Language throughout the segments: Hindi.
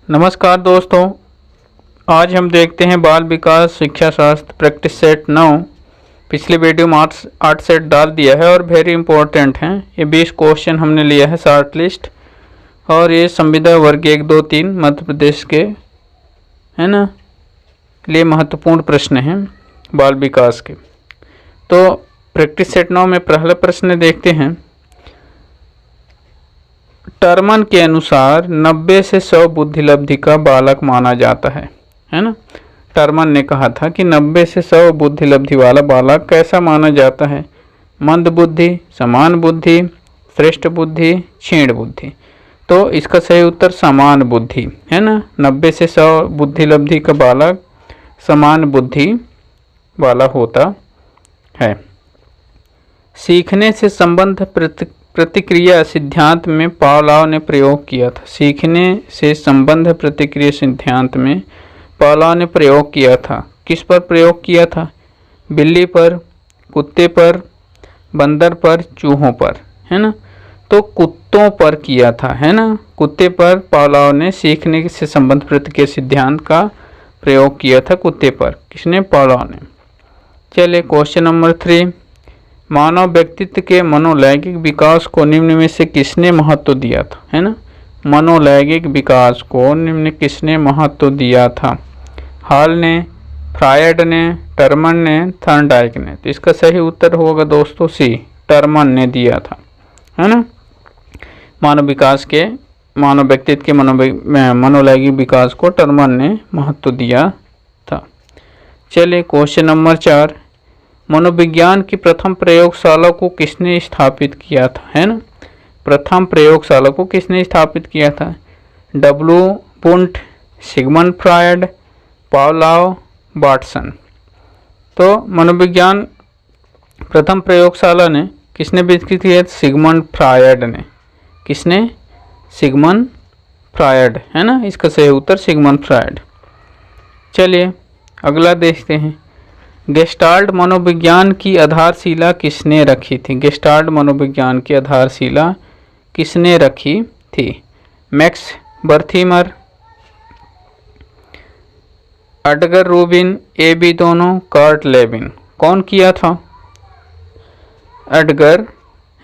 नमस्कार दोस्तों, आज हम देखते हैं बाल विकास शिक्षा शास्त्र प्रैक्टिस सेट 9। पिछले वीडियो में 8 सेट डाल दिया है और वेरी इंपॉर्टेंट हैं। ये 20 क्वेश्चन हमने लिया है शॉर्ट लिस्ट, और ये संविदा वर्ग 1, 2, 3 मध्य प्रदेश के है ना लिए महत्वपूर्ण प्रश्न हैं बाल विकास के। तो प्रैक्टिस सेट 9 में पहला प्रश्न देखते हैं। टर्मन के अनुसार 90 से 100 बुद्धिलब्धि का बालक माना जाता है ना। टर्मन ने कहा था कि 90 से 100 बुद्धिलब्धि वाला बालक कैसा माना जाता है? मंद बुद्धि, समान बुद्धि, श्रेष्ठ बुद्धि, क्षीण बुद्धि। तो इसका सही उत्तर समान बुद्धि है ना। 90 से 100 बुद्धिलब्धि का बालक समान बुद्धि वाला होता है। सीखने से संबंध प्रतिक्रिया सिद्धांत में पावलोव ने प्रयोग किया था। सीखने से संबंध प्रतिक्रिया सिद्धांत में पावलोव ने प्रयोग किया था। किस पर प्रयोग किया था? बिल्ली पर, कुत्ते पर, बंदर पर, चूहों पर, है ना। तो कुत्तों पर किया था, है ना। कुत्ते पर पावलोव ने सीखने से संबंध प्रतिक्रिया सिद्धांत का प्रयोग किया था। कुत्ते पर किसने? पावलोव ने। चलिए क्वेश्चन नंबर 3। मानव व्यक्तित्व के मनोलैंगिक विकास को निम्न में से किसने महत्व दिया था? है ना। मनोलैंगिक विकास को निम्न किसने महत्व दिया था? हॉल ने, फ्रायड ने, टर्मन ने, थॉर्नडाइक ने। तो इसका सही उत्तर होगा दोस्तों सी, टर्मन ने दिया था, है ना। मानव व्यक्तित्व के मनोलैंगिक विकास को टर्मन ने महत्व दिया था। चलिए क्वेश्चन नंबर 4। मनोविज्ञान की प्रथम प्रयोगशाला को किसने स्थापित किया था? है ना। प्रथम प्रयोगशाला को किसने स्थापित किया था? W Wundt, Sigmund Freud, Pavlov, Watson. तो मनोविज्ञान प्रथम प्रयोगशाला ने किसने विकसित किया? सिगमंड फ्रायड ने। किसने? सिगमंड फ्रायड, है ना। इसका सही उत्तर सिगमंड फ्रायड। चलिए अगला देखते हैं। गेस्टाल्ट मनोविज्ञान की आधारशिला किसने रखी थी? गेस्टाल्ट मनोविज्ञान की आधारशिला किसने रखी थी? Max Wertheimer, Edgar Rubin, A B दोनों, कार्ट लेविन। कौन किया था? एडगर,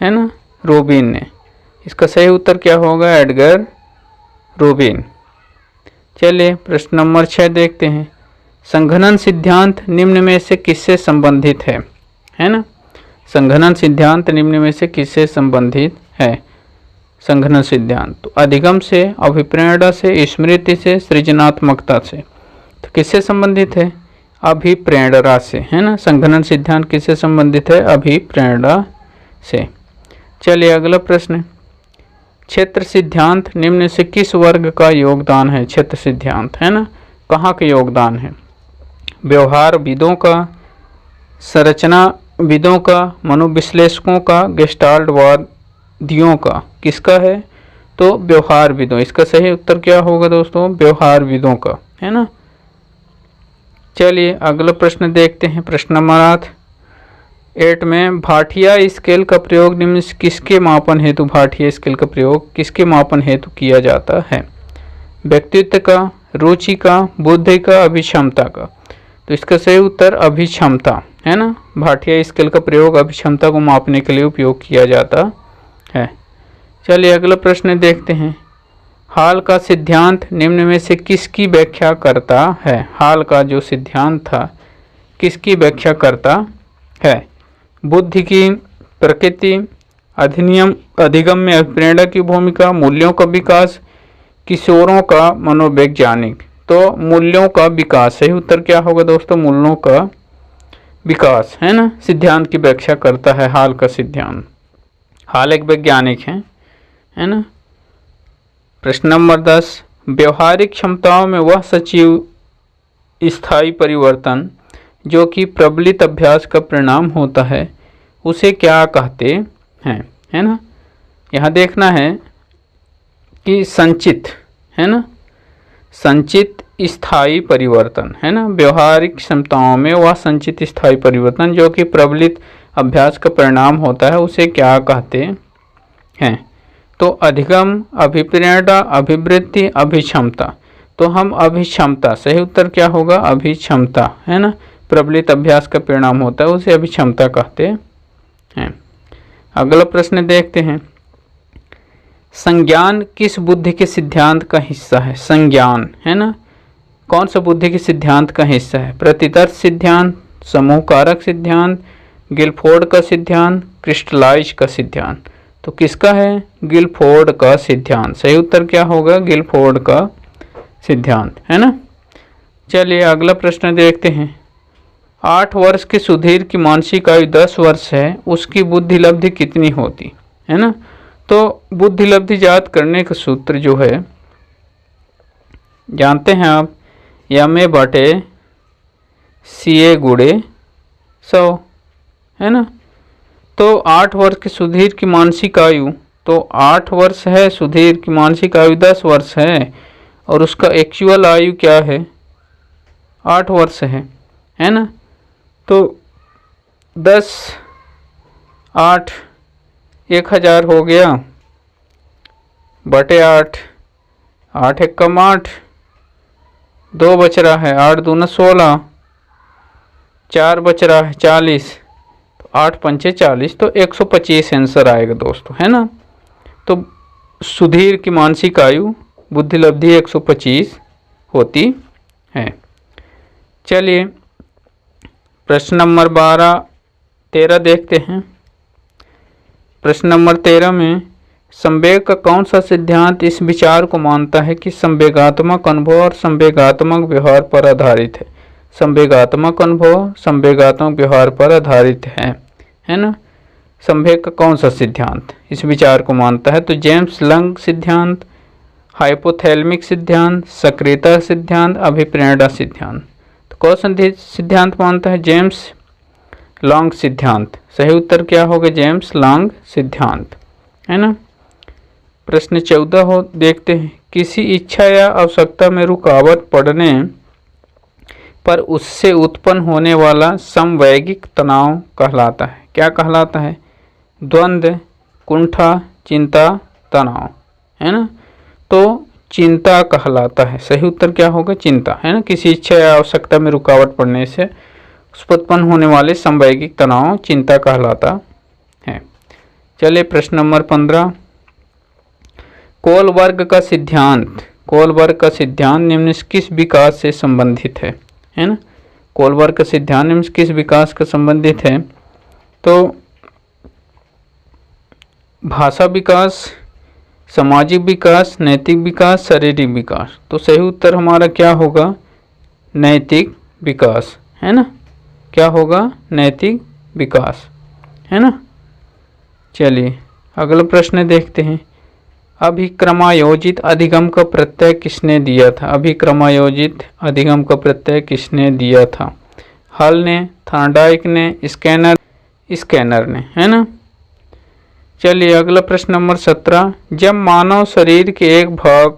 है ना, रूबिन ने। इसका सही उत्तर क्या होगा? Edgar Rubin. चलिए प्रश्न नंबर 6 देखते हैं। संघनन सिद्धांत निम्न में से किससे संबंधित है ना। संघनन सिद्धांत निम्न में से किससे संबंधित है? संघनन सिद्धांत तो अधिगम से, अभिप्रेरणा से, स्मृति से, सृजनात्मकता से। तो किससे संबंधित है? अभिप्रेरणा से, है ना। संघनन सिद्धांत किससे संबंधित है? अभिप्रेरणा से। चलिए अगला प्रश्न। क्षेत्र सिद्धांत निम्न से किस वर्ग का योगदान है? क्षेत्र सिद्धांत, है ना, कहाँ का योगदान है? व्यवहारविदों का, संरचनाविदों का, मनोविश्लेषकों का, गेस्टाल्टवादियों का। किसका है? तो व्यवहारविदों। इसका सही उत्तर क्या होगा दोस्तों? व्यवहारविदों का, है ना। चलिए अगला प्रश्न देखते हैं। प्रश्न नंबर 8 में भाटिया स्केल का प्रयोग निम्न से किसके मापन हेतु? भाटिया स्केल का प्रयोग किसके मापन हेतु किया जाता है? व्यक्तित्व का, रुचि का, बुद्धि का, अभिक्षमता का। तो इसका सही उत्तर अभिक्षमता, है ना। भाटिया स्केल का प्रयोग अभिक्षमता को मापने के लिए उपयोग किया जाता है। चलिए अगला प्रश्न देखते हैं। हॉल का सिद्धांत निम्न में से किसकी व्याख्या करता है? हॉल का जो सिद्धांत था किसकी व्याख्या करता है? बुद्धि की, प्रकृति, अधिगम में अभिप्रेरणा की भूमिका, मूल्यों का विकास, किशोरों का मनोवैज्ञानिक। तो मूल्यों का विकास। सही उत्तर क्या होगा दोस्तों? मूल्यों का विकास, है ना। सिद्धांत की व्याख्या करता है हॉल का सिद्धांत। हॉल एक वैज्ञानिक है ना। प्रश्न नंबर 10। व्यवहारिक क्षमताओं में वह सचिव स्थायी परिवर्तन जो कि प्रबलित अभ्यास का परिणाम होता है उसे क्या कहते हैं? है ना। यहाँ देखना है कि संचित, है ना, संचित स्थायी परिवर्तन, है ना। व्यवहारिक क्षमताओं में वह संचित स्थायी परिवर्तन जो कि प्रबलित अभ्यास का परिणाम होता है उसे क्या कहते हैं? तो अधिगम, अभिप्रेरणा, अभिवृद्धि, अभिक्षमता। तो हम अभिक्षमता, सही उत्तर क्या होगा? अभिक्षमता, है ना, प्रबलित अभ्यास का परिणाम होता है, उसे अभिक्षमता कहते हैं। अगला प्रश्न देखते हैं, संज्ञान किस बुद्धि के सिद्धांत का हिस्सा है? संज्ञान, है ना, कौन सा बुद्धि के सिद्धांत का हिस्सा है? प्रतितर्क सिद्धांत, समूह कारक सिद्धांत, गिलफोर्ड का सिद्धांत, क्रिस्टलाइज का सिद्धांत। तो किसका है? गिलफोर्ड का सिद्धांत। सही उत्तर क्या होगा? गिलफोर्ड का सिद्धांत, है ना। चलिए अगला प्रश्न देखते हैं, 8 वर्ष के सुधीर की मानसिक आयु 10 वर्ष है, उसकी बुद्धि लब्धि कितनी होती है ना। तो बुद्धि लब्धि याद करने का सूत्र जो है जानते हैं आप, MA बटे CA गुणे 100, है ना। तो 8 वर्ष के सुधीर की मानसिक आयु, तो 8 वर्ष है, सुधीर की मानसिक आयु 10 वर्ष है, और उसका एक्चुअल आयु क्या है? 8 वर्ष है ना। तो 10 8 1000 हो गया बटे 8, 8 एकम 8, 2 बच रहा है, 8 दूना 16, 4 बच रहा है 40, तो 8 पंचे 40, तो 125 आंसर आएगा दोस्तों, है ना। तो सुधीर की मानसिक आयु बुद्धि लब्धि 125 होती है। चलिए प्रश्न नंबर 13 देखते हैं। प्रश्न नंबर 13 में संवेग का कौन सा सिद्धांत इस विचार को मानता है कि संवेगात्मक अनुभव और संवेगात्मक व्यवहार पर आधारित है? संवेगात्मक अनुभव संवेगात्मक व्यवहार पर आधारित है ना। संवेग का कौन सा सिद्धांत इस विचार को मानता है? तो जेम्स लंग सिद्धांत, हाइपोथैलेमिक सिद्धांत, सक्रियता सिद्धांत, अभिप्रेरणा सिद्धांत। तो कौन सा सिद्धांत मानता है? जेम्स लॉन्ग सिद्धांत। सही उत्तर क्या होगा? जेम्स लॉन्ग सिद्धांत, है ना। प्रश्न 14 हो देखते हैं, किसी इच्छा या आवश्यकता में रुकावट पड़ने पर उससे उत्पन्न होने वाला समवैगिक तनाव कहलाता है। क्या कहलाता है? द्वंद्व, कुंठा, चिंता, तनाव, है ना। तो चिंता कहलाता है। सही उत्तर क्या होगा? चिंता, है ना। किसी इच्छा या आवश्यकता में रुकावट पड़ने से उस पर उत्पन्न होने वाले समवैगिक तनाव चिंता कहलाता है। चलिए प्रश्न नंबर 15, कोलबर्ग का सिद्धांत, कोलबर्ग का सिद्धांत निम्न किस विकास से संबंधित है ना। कोलबर्ग का सिद्धांत निम्न किस विकास का संबंधित है? तो भाषा विकास, सामाजिक विकास, नैतिक विकास, शारीरिक विकास। तो सही उत्तर हमारा क्या होगा? नैतिक विकास, है ना। क्या होगा? नैतिक विकास, है ना। चलिए अगला प्रश्न देखते हैं, अभिक्रमायोजित अधिगम का प्रत्यय किसने दिया था? अभिक्रमायोजित अधिगम का प्रत्यय किसने दिया था? हल ने, थॉर्नडाइक ने, स्कैनर ने, है ना। चलिए अगला प्रश्न नंबर 17, जब मानव शरीर के एक भाग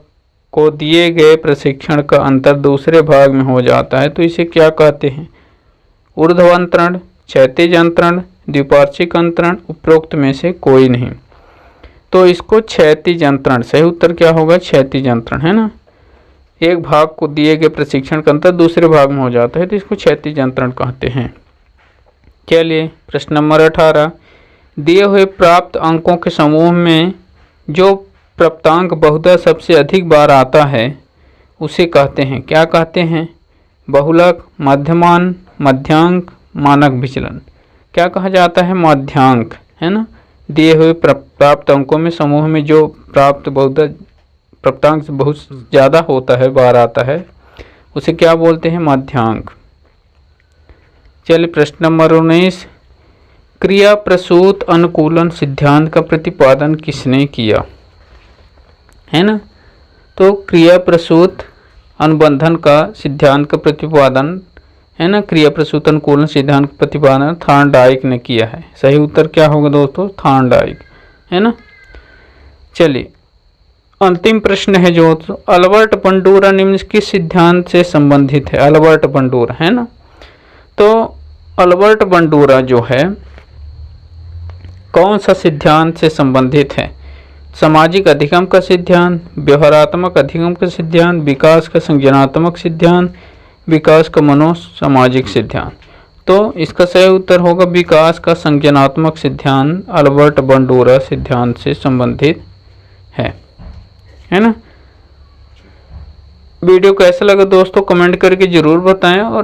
को दिए गए प्रशिक्षण का अंतर दूसरे भाग में हो जाता है तो इसे क्या कहते हैं? ऊर्ध्वांतरण, क्षैतिज अंतरण, द्विपार्श्विक अंतरण, उपरोक्त में से कोई नहीं। तो इसको क्षैतिज अंतरण, सही उत्तर क्या होगा? क्षैतिज अंतरण, है ना। एक भाग को दिए गए प्रशिक्षण का अंतर दूसरे भाग में हो जाता है तो इसको क्षैतिज अंतरण कहते हैं। चलिए प्रश्न नंबर 18, दिए हुए प्राप्त अंकों के समूह में जो प्राप्तांक बहुधा सबसे अधिक बार आता है उसे कहते हैं, क्या कहते हैं? बहुलक, मध्यमान, मध्यांक, मानक विचलन। क्या कहा जाता है? मध्यांक, है ना। दिए हुए प्राप्त अंकों में समूह में जो प्राप्तांक बहुत ज़्यादा होता है, बार आता है, उसे क्या बोलते हैं? मध्यांक। चलिए प्रश्न नंबर 19, क्रिया प्रसूत अनुकूलन सिद्धांत का प्रतिपादन किसने किया? है ना। तो क्रिया प्रसूत अनुबंधन का सिद्धांत का प्रतिपादन, है ना, क्रिया प्रसूत अनुकूलन सिद्धांत का प्रतिपादन थॉर्नडाइक ने किया है। सही उत्तर क्या होगा दोस्तों? थॉर्नडाइक, है ना। चलिए अंतिम प्रश्न है जो अल्बर्ट बंडूरा निम्न किस सिद्धांत से संबंधित है? अल्बर्ट बंडूरा, है ना। तो अल्बर्ट बंडूरा जो है कौन सा सिद्धांत से संबंधित है? सामाजिक अधिगम का सिद्धांत, व्यवहारात्मक अधिगम का सिद्धांत, विकास का संज्ञानात्मक सिद्धांत, विकास का मनोसामाजिक सिद्धांत। तो इसका सही उत्तर होगा विकास का संज्ञानात्मक सिद्धांत अल्बर्ट बंडूरा सिद्धांत से संबंधित है ना। वीडियो कैसा लगा दोस्तों कमेंट करके जरूर बताएं और